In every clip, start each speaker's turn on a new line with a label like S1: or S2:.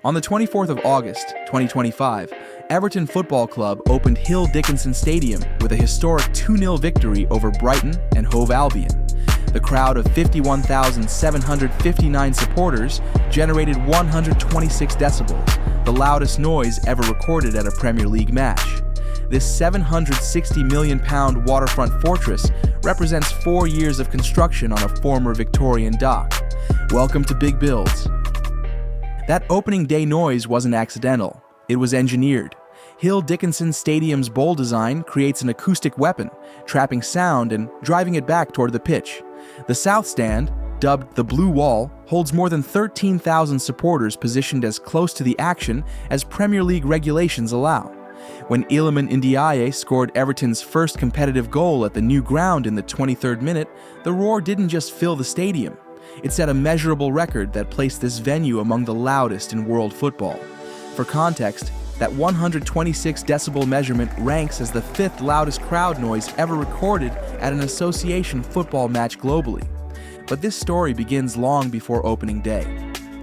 S1: On the 24th of August, 2025, Everton Football Club opened Hill Dickinson Stadium with a historic 2-0 victory over Brighton and Hove Albion. The crowd of 51,759 supporters generated 126 decibels, the loudest noise ever recorded at a Premier League match. This £760 million waterfront fortress represents 4 years of construction on a former Victorian dock. Welcome to Big Builds. That opening day noise wasn't accidental. It was engineered. Hill Dickinson Stadium's bowl design creates an acoustic weapon, trapping sound and driving it back toward the pitch. The south stand, dubbed the Blue Wall, holds more than 13,000 supporters positioned as close to the action as Premier League regulations allow. When Iliman Ndiaye scored Everton's first competitive goal at the new ground in the 23rd minute, the roar didn't just fill the stadium. It set a measurable record that placed this venue among the loudest in world football. For context, that 126 decibel measurement ranks as the 5th loudest crowd noise ever recorded at an association football match globally. But this story begins long before opening day.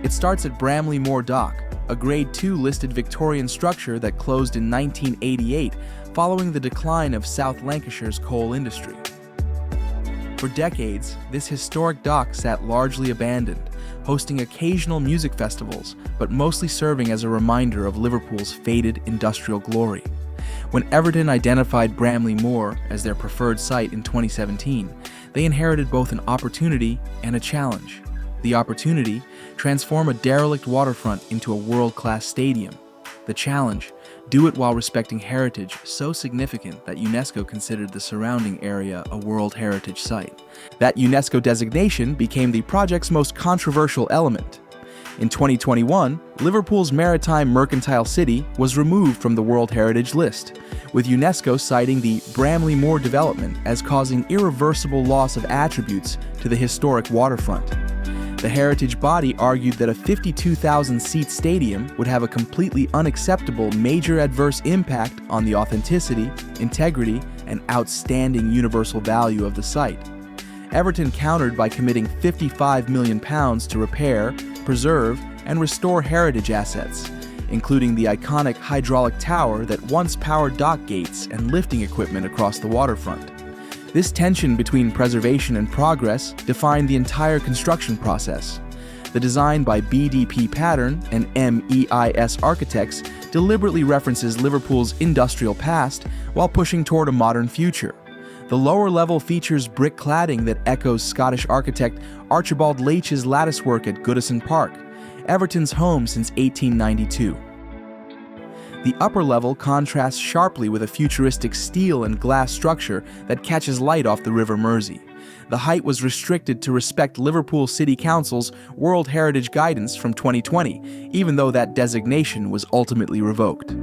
S1: It starts at Bramley Moor Dock, a Grade 2 listed Victorian structure that closed in 1988 following the decline of South Lancashire's coal industry. For decades, this historic dock sat largely abandoned, hosting occasional music festivals, but mostly serving as a reminder of Liverpool's faded industrial glory. When Everton identified Bramley Moor as their preferred site in 2017, they inherited both an opportunity and a challenge. The opportunity: transform a derelict waterfront into a world-class stadium. The challenge: do it while respecting heritage so significant that UNESCO considered the surrounding area a World Heritage Site. That UNESCO designation became the project's most controversial element. In 2021, Liverpool's maritime mercantile city was removed from the World Heritage List, with UNESCO citing the Bramley Moor development as causing irreversible loss of attributes to the historic waterfront. The heritage body argued that a 52,000-seat stadium would have a completely unacceptable major adverse impact on the authenticity, integrity, and outstanding universal value of the site. Everton countered by committing £55 million to repair, preserve, and restore heritage assets, including the iconic hydraulic tower that once powered dock gates and lifting equipment across the waterfront. This tension between preservation and progress defined the entire construction process. The design by BDP Pattern and MEIS Architects deliberately references Liverpool's industrial past while pushing toward a modern future. The lower level features brick cladding that echoes Scottish architect Archibald Leitch's latticework at Goodison Park, Everton's home since 1892. The upper level contrasts sharply with a futuristic steel and glass structure that catches light off the River Mersey. The height was restricted to respect Liverpool City Council's World Heritage Guidance from 2020, even though that designation was ultimately revoked.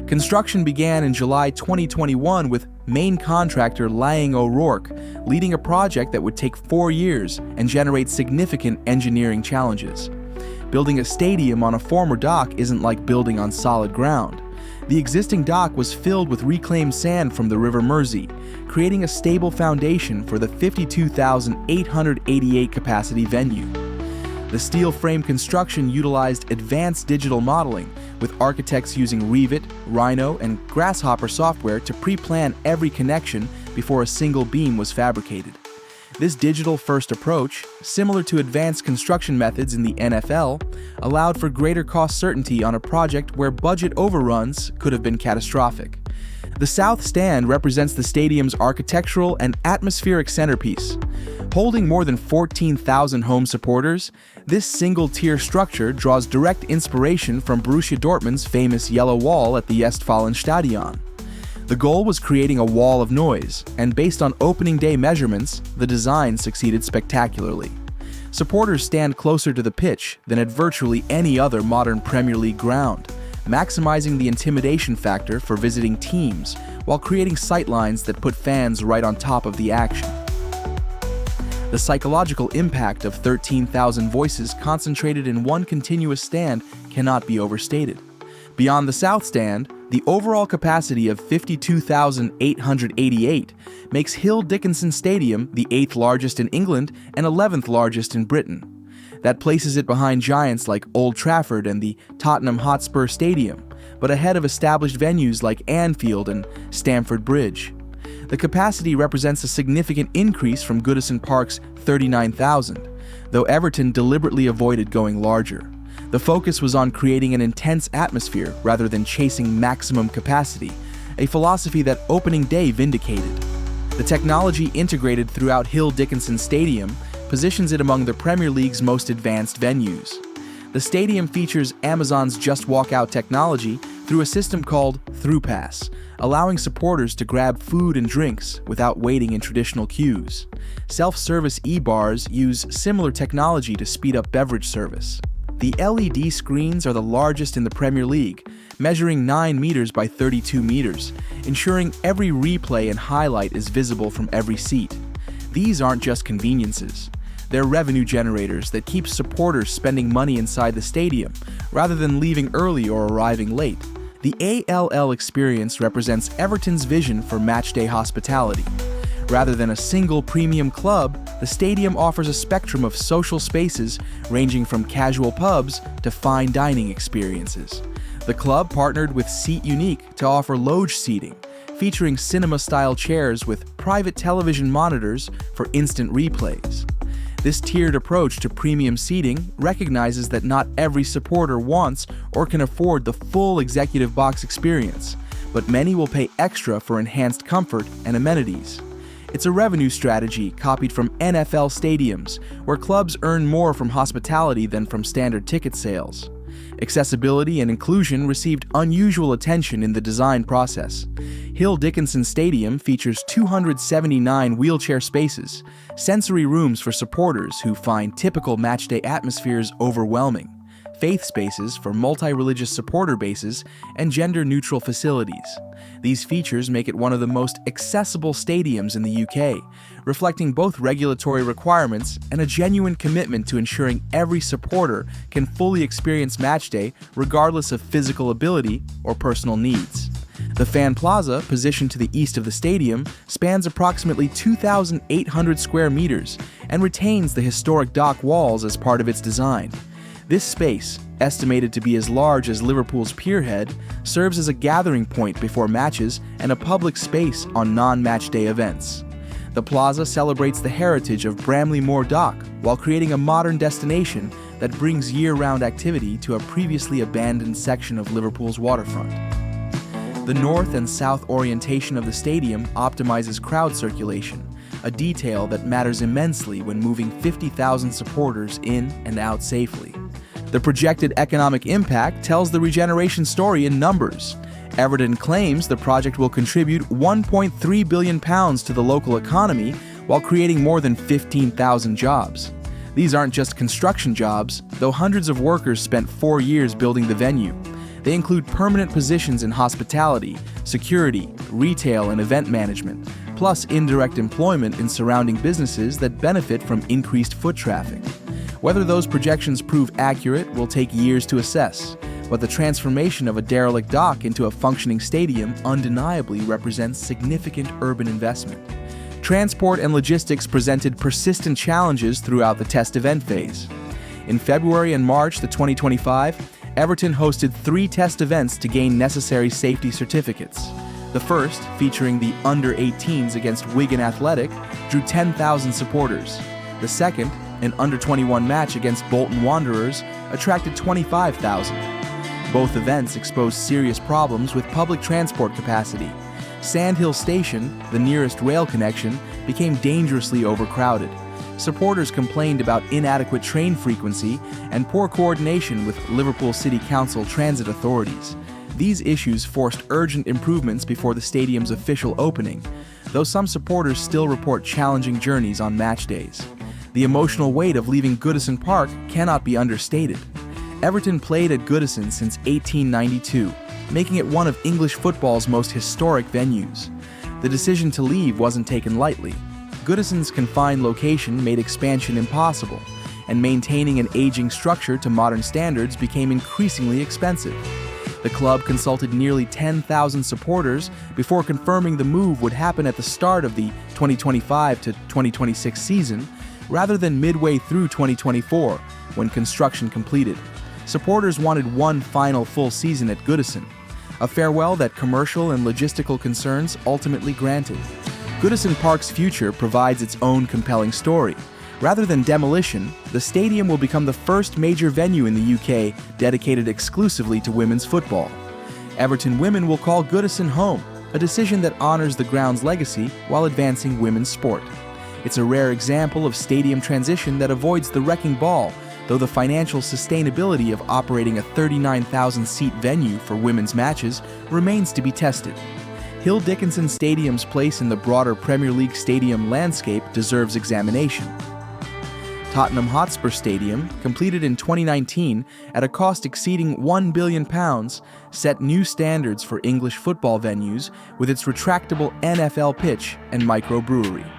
S1: Construction began in July 2021 with main contractor Laing O'Rourke leading a project that would take 4 years and generate significant engineering challenges. Building a stadium on a former dock isn't like building on solid ground. The existing dock was filled with reclaimed sand from the River Mersey, creating a stable foundation for the 52,888 capacity venue. The steel frame construction utilized advanced digital modeling, with architects using Revit, Rhino, and Grasshopper software to pre-plan every connection before a single beam was fabricated. This digital-first approach, similar to advanced construction methods in the NFL, allowed for greater cost certainty on a project where budget overruns could have been catastrophic. The south stand represents the stadium's architectural and atmospheric centerpiece. Holding more than 14,000 home supporters, this single-tier structure draws direct inspiration from Borussia Dortmund's famous yellow wall at the Westfalenstadion. The goal was creating a wall of noise, and based on opening day measurements, the design succeeded spectacularly. Supporters stand closer to the pitch than at virtually any other modern Premier League ground, maximizing the intimidation factor for visiting teams while creating sightlines that put fans right on top of the action. The psychological impact of 13,000 voices concentrated in one continuous stand cannot be overstated. Beyond the south stand, the overall capacity of 52,888 makes Hill Dickinson Stadium the 8th largest in England and 11th largest in Britain. That places it behind giants like Old Trafford and the Tottenham Hotspur Stadium, but ahead of established venues like Anfield and Stamford Bridge. The capacity represents a significant increase from Goodison Park's 39,000, though Everton deliberately avoided going larger. The focus was on creating an intense atmosphere rather than chasing maximum capacity, a philosophy that opening day vindicated. The technology integrated throughout Hill Dickinson Stadium positions it among the Premier League's most advanced venues. The stadium features Amazon's Just Walk Out technology through a system called ThroughPass, allowing supporters to grab food and drinks without waiting in traditional queues. Self-service e-bars use similar technology to speed up beverage service. The LED screens are the largest in the Premier League, measuring 9 meters by 32 meters, ensuring every replay and highlight is visible from every seat. These aren't just conveniences. They're revenue generators that keep supporters spending money inside the stadium, rather than leaving early or arriving late. The ALL experience represents Everton's vision for matchday hospitality. Rather than a single premium club, the stadium offers a spectrum of social spaces ranging from casual pubs to fine dining experiences. The club partnered with Seat Unique to offer loge seating, featuring cinema-style chairs with private television monitors for instant replays. This tiered approach to premium seating recognizes that not every supporter wants or can afford the full executive box experience, but many will pay extra for enhanced comfort and amenities. It's a revenue strategy copied from NFL stadiums, where clubs earn more from hospitality than from standard ticket sales. Accessibility and inclusion received unusual attention in the design process. Hill Dickinson Stadium features 279 wheelchair spaces, sensory rooms for supporters who find typical matchday atmospheres overwhelming, faith spaces for multi-religious supporter bases, and gender-neutral facilities. These features make it one of the most accessible stadiums in the UK, reflecting both regulatory requirements and a genuine commitment to ensuring every supporter can fully experience matchday regardless of physical ability or personal needs. The Fan Plaza, positioned to the east of the stadium, spans approximately 2,800 square meters and retains the historic dock walls as part of its design. This space, estimated to be as large as Liverpool's Pierhead, serves as a gathering point before matches and a public space on non-match day events. The plaza celebrates the heritage of Bramley Moor Dock while creating a modern destination that brings year-round activity to a previously abandoned section of Liverpool's waterfront. The north and south orientation of the stadium optimizes crowd circulation, a detail that matters immensely when moving 50,000 supporters in and out safely. The projected economic impact tells the regeneration story in numbers. Everton claims the project will contribute £1.3 billion to the local economy while creating more than 15,000 jobs. These aren't just construction jobs, though hundreds of workers spent 4 years building the venue. They include permanent positions in hospitality, security, retail, and event management, plus indirect employment in surrounding businesses that benefit from increased foot traffic. Whether those projections prove accurate will take years to assess, but the transformation of a derelict dock into a functioning stadium undeniably represents significant urban investment. Transport and logistics presented persistent challenges throughout the test event phase. In February and March 2025, Everton hosted 3 test events to gain necessary safety certificates. The first, featuring the under-18s against Wigan Athletic, drew 10,000 supporters. The second, an under-21 match against Bolton Wanderers, attracted 25,000. Both events exposed serious problems with public transport capacity. Sandhill Station, the nearest rail connection, became dangerously overcrowded. Supporters complained about inadequate train frequency and poor coordination with Liverpool City Council transit authorities. These issues forced urgent improvements before the stadium's official opening, though some supporters still report challenging journeys on match days. The emotional weight of leaving Goodison Park cannot be understated. Everton played at Goodison since 1892, making it one of English football's most historic venues. The decision to leave wasn't taken lightly. Goodison's confined location made expansion impossible, and maintaining an aging structure to modern standards became increasingly expensive. The club consulted nearly 10,000 supporters before confirming the move would happen at the start of the 2025 to 2026 season, rather than midway through 2024, when construction completed. Supporters wanted one final full season at Goodison, a farewell that commercial and logistical concerns ultimately granted. Goodison Park's future provides its own compelling story. Rather than demolition, the stadium will become the first major venue in the UK dedicated exclusively to women's football. Everton women will call Goodison home, a decision that honors the ground's legacy while advancing women's sport. It's a rare example of stadium transition that avoids the wrecking ball, though the financial sustainability of operating a 39,000-seat venue for women's matches remains to be tested. Hill Dickinson Stadium's place in the broader Premier League stadium landscape deserves examination. Tottenham Hotspur Stadium, completed in 2019 at a cost exceeding £1 billion, set new standards for English football venues with its retractable NFL pitch and microbrewery.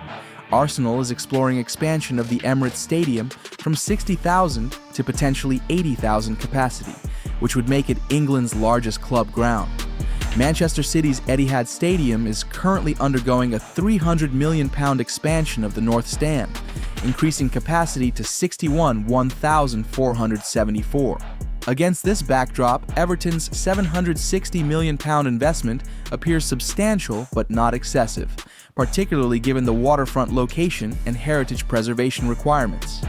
S1: Arsenal is exploring expansion of the Emirates Stadium from 60,000 to potentially 80,000 capacity, which would make it England's largest club ground. Manchester City's Etihad Stadium is currently undergoing a £300 million expansion of the North Stand, increasing capacity to 61,474. Against this backdrop, Everton's £760 million investment appears substantial but not excessive, particularly given the waterfront location and heritage preservation requirements.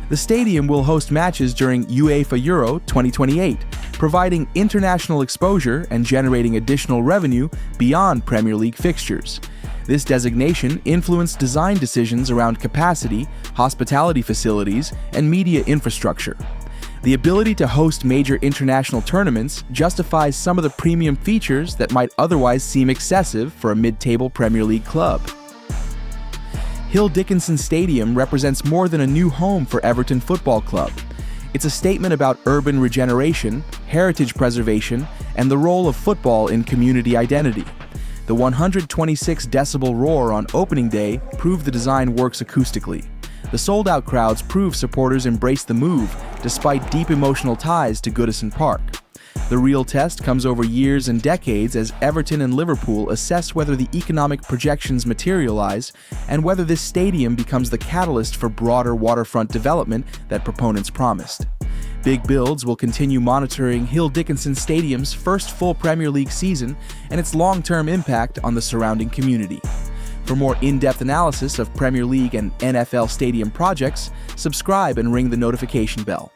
S1: The stadium will host matches during UEFA Euro 2028, providing international exposure and generating additional revenue beyond Premier League fixtures. This designation influenced design decisions around capacity, hospitality facilities, and media infrastructure. The ability to host major international tournaments justifies some of the premium features that might otherwise seem excessive for a mid-table Premier League club. Hill Dickinson Stadium represents more than a new home for Everton Football Club. It's a statement about urban regeneration, heritage preservation, and the role of football in community identity. The 126 decibel roar on opening day proved the design works acoustically. The sold-out crowds prove supporters embrace the move, despite deep emotional ties to Goodison Park. The real test comes over years and decades as Everton and Liverpool assess whether the economic projections materialize and whether this stadium becomes the catalyst for broader waterfront development that proponents promised. Big Builds will continue monitoring Hill Dickinson Stadium's first full Premier League season and its long-term impact on the surrounding community. For more in-depth analysis of Premier League and NFL stadium projects, subscribe and ring the notification bell.